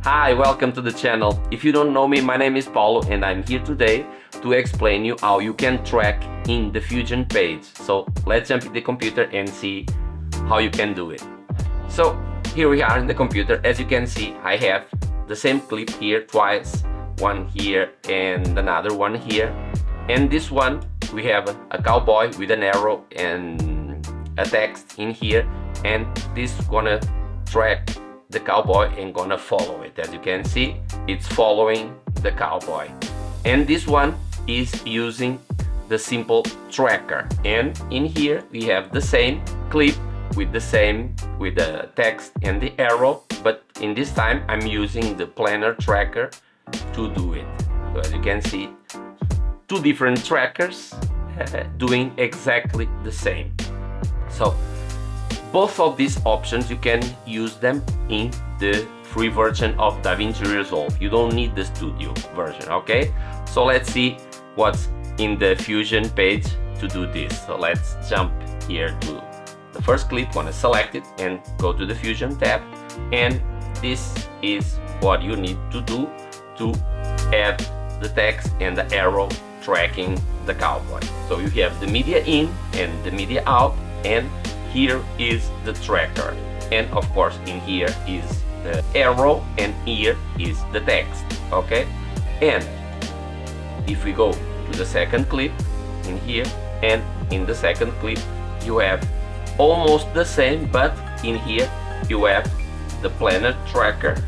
Hi, welcome to the channel. If you don't know me, my name is Paulo and I'm here today to explain you how you can track in the Fusion page. So let's jump in the computer and see how you can do it. So here we are in the computer. As you can see, I have the same clip here twice, one here and another one here. And this one, we have a cowboy with an arrow and a text in here, and this gonna track the cowboy and gonna follow it. As you can see, it's following the cowboy. And this one is using the simple tracker. And in here we have the same clip with the text and the arrow, but in this time I'm using the Planar Tracker to do it. So as you can see, two different trackers doing exactly the same. So both of these options, you can use them in the free version of Davinci Resolve. You don't need the studio version, okay? So let's see what's in the Fusion page to do this. So let's jump here to the first clip, want to select it and go to the Fusion tab. And this is what you need to do to add the text and the arrow tracking the cowboy. So you have the media in and the media out, and here is the tracker, and of course in here is the arrow and here is the text, okay? And if we go to the second clip in here, and in the second clip you have almost the same, but in here you have the Planar Tracker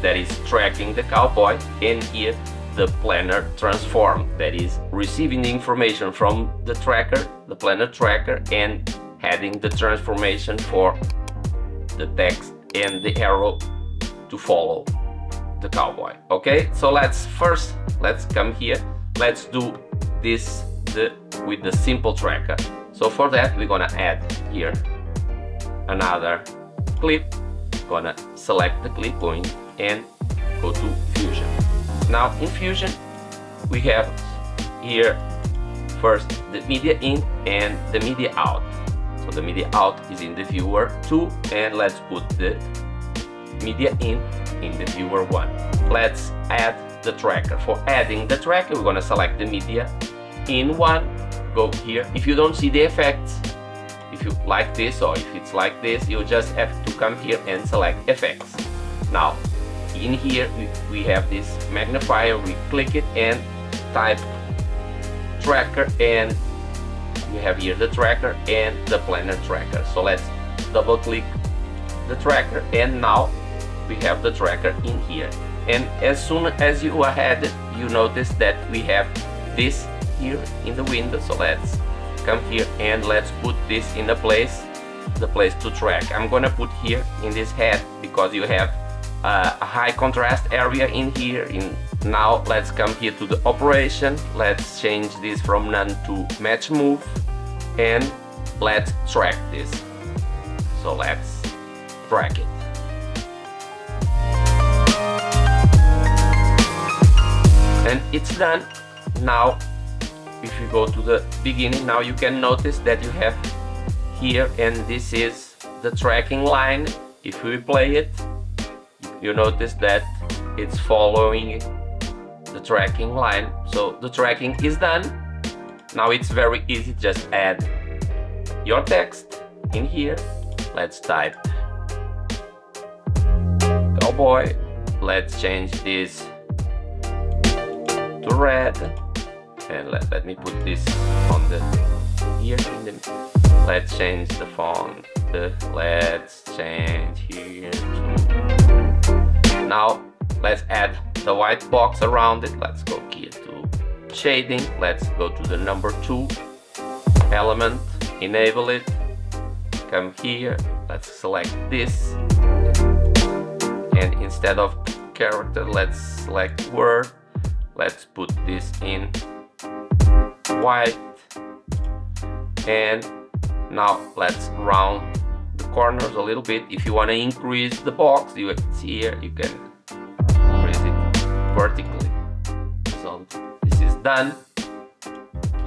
that is tracking the cowboy, and here the Planar Transform that is receiving the information from the tracker, the Planar Tracker, and adding the transformation for the text and the arrow to follow the cowboy. Okay, so let's come here. Let's do this with the simple tracker. So for that we're gonna add here another clip. Gonna select the clip point and go to Fusion. Now in Fusion we have here first the media in and the media out. So the media out is in the viewer 2, and let's put the media in the viewer 1. Let's add the tracker. For adding the tracker, we're gonna select the media in 1, go here. If you don't see the effects, if you like this or if it's like this, you just have to come here and select effects. Now in here we have this magnifier, we click it and type tracker, and we have here the tracker and the Planar Tracker. So let's double click the tracker, and now we have the tracker in here. And as soon as you add it, you notice that we have this here in the window. So let's come here and let's put this in the place to track. I'm gonna put here in this head because you have a high contrast area in here. Now let's come here to the operation. Let's change this from none to match move, and let's track this. So let's track it. And it's done. Now if you go to the beginning, now you can notice that you have here, and this is the tracking line. If we play it, you notice that it's following the tracking line. So the tracking is done. Now it's very easy, just add your text in here. Let's type cowboy. Let's change this to red, and let me put this on the here in the, let's change the font, let's change here to, now let's add the white box around it. Let's go here to shading, let's go to the number 2 element, enable it, come here, let's select this, and instead of character let's select word. Let's put this in white, and now let's round the corners a little bit. If you want to increase the box, you see here, you can increase it vertically. So this is done.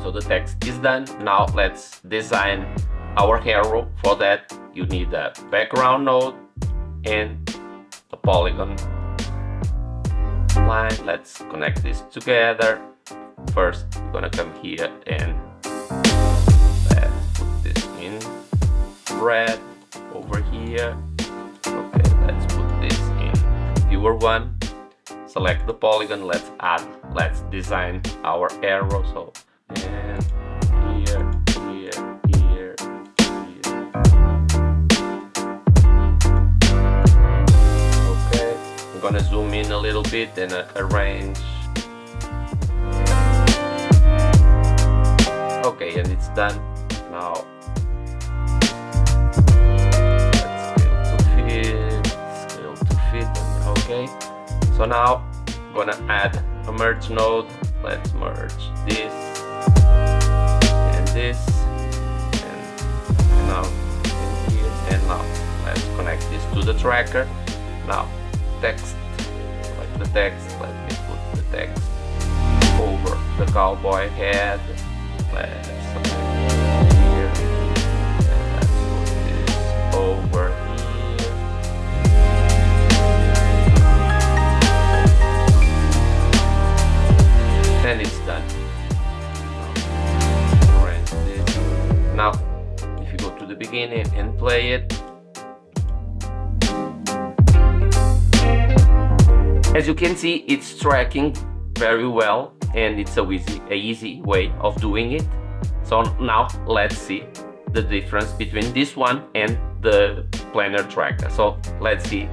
So the text is done. Now let's design our arrow. For that you need a background node and a polygon line. Let's connect this together. First, we're gonna come here and let's put this in red over here. Okay, let's put this in viewer 1. Select the polygon. Let's design our arrow. So, and here. Okay, I'm gonna zoom in a little bit and arrange. Okay, and it's done. Now let's scale to fit. Okay, so now I'm gonna add a merge node. Let's merge this and this, and now in here, and now let's connect this to the tracker. Now text, like the text, let me put the text over the cowboy head. Let's select here, and let's put this over here. And it's done. Now, arrange this. Now, if you go to the beginning and play it, as you can see, it's tracking very well, and it's a easy way of doing it. So now let's see the difference between this one and the Planar Tracker. So let's see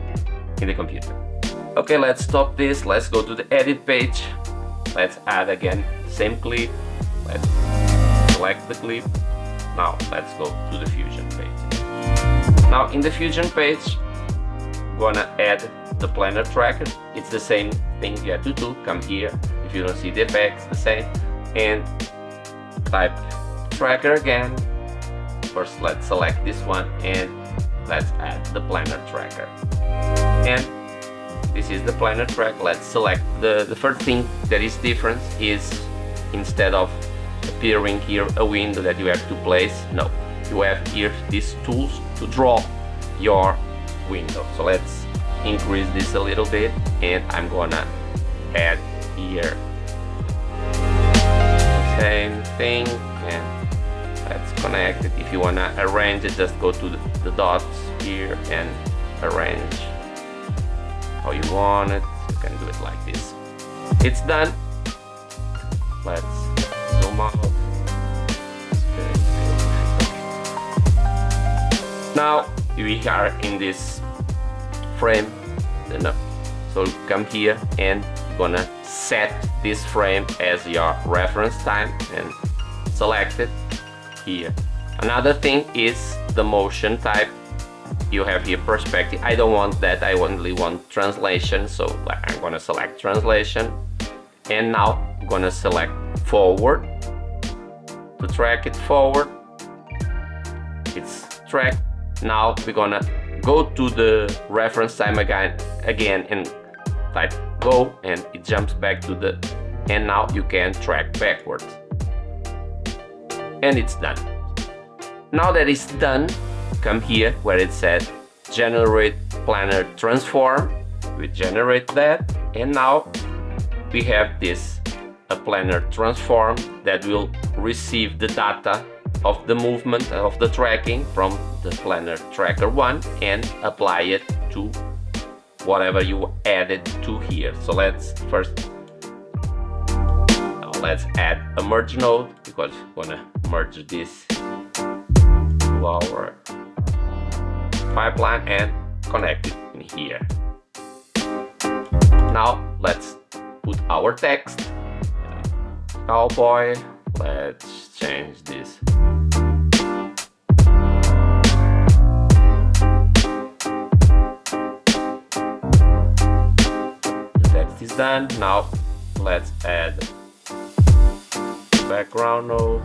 in the computer. Okay, let's stop this. Let's go to the edit page. Let's add again same clip. Let's select the clip. Now let's go to the Fusion page. Now in the Fusion page, I'm gonna add the Planar Tracker. It's the same thing you have to do. Come here. If you don't see the effects, the same. And type tracker again. First, let's select this one and let's add the Planar Tracker. And this is the Planar Track. Let's select the first thing that is different is instead of appearing here a window that you have to place, no, you have here these tools to draw your window. So let's increase this a little bit, and I'm gonna add here the same thing, and let's connect it. If you wanna arrange it, just go to the dots here and arrange how you want it. You can do it like this. It's done. Let's zoom out. Now we are in this frame. So come here and gonna set this frame as your reference time and select it here. Another thing is the motion type. You have here perspective. I don't want that, I only want translation, so I'm gonna select translation, and now I'm gonna select forward to track it forward. It's tracked. Now we're gonna go to the reference time again and type go, and it jumps back to the, and now you can track backwards, and it's done. Now that it's done, come here where it said generate planar transform. We generate that, and now we have this a planar transform that will receive the data of the movement of the tracking from the Planar Tracker 1 and apply it to whatever you added to here. So let's first, let's add a merge node, because we're gonna merge this to our pipeline and connect it in here. Now let's put our text, cowboy. Let's change this. The text is done. Now let's add background node,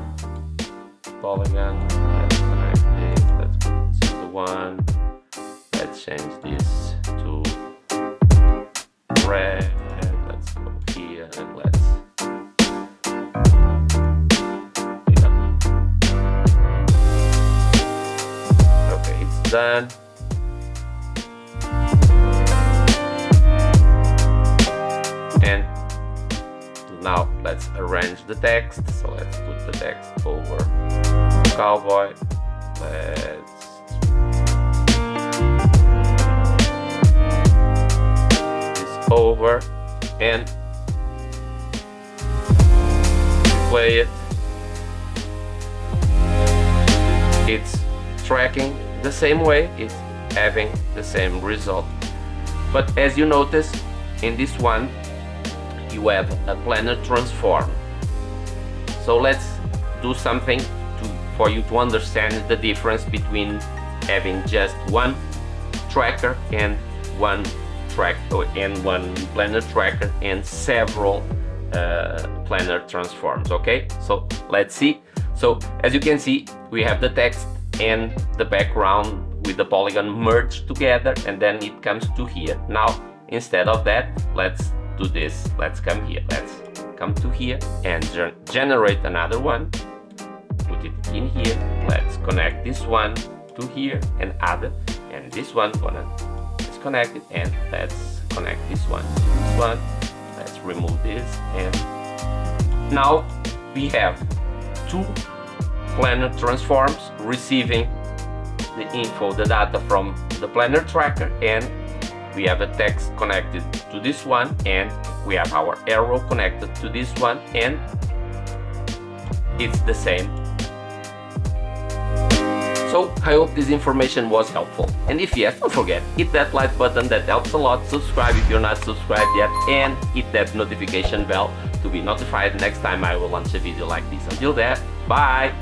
polygon. Let's connect this. Let's put this to 1. Let's change this to red. Let's go here and let's done. Now let's arrange the text. So let's put the text over cowboy. Let's this over and play it. It's tracking the same way, it's having the same result. But as you notice, in this one you have a planar transform. So let's do something for you to understand the difference between having just one tracker and one planar tracker and several planar transforms. Okay, so let's see. So as you can see, we have the text and the background with the polygon merged together, and then it comes to here. Now instead of that, let's do this. Let's come here. Let's come to here and generate another one. Put it in here. Let's connect this one to here and add it. And this one gonna disconnect it, and let's connect this one to this one. Let's remove this, and now we have two planar transforms receiving the info, the data from the planar tracker, and we have a text connected to this one, and we have our arrow connected to this one, and it's the same. So I hope this information was helpful, and if yes, don't forget, hit that like button, that helps a lot. Subscribe if you're not subscribed yet, and hit that notification bell to be notified next time I will launch a video like this. Until then, bye!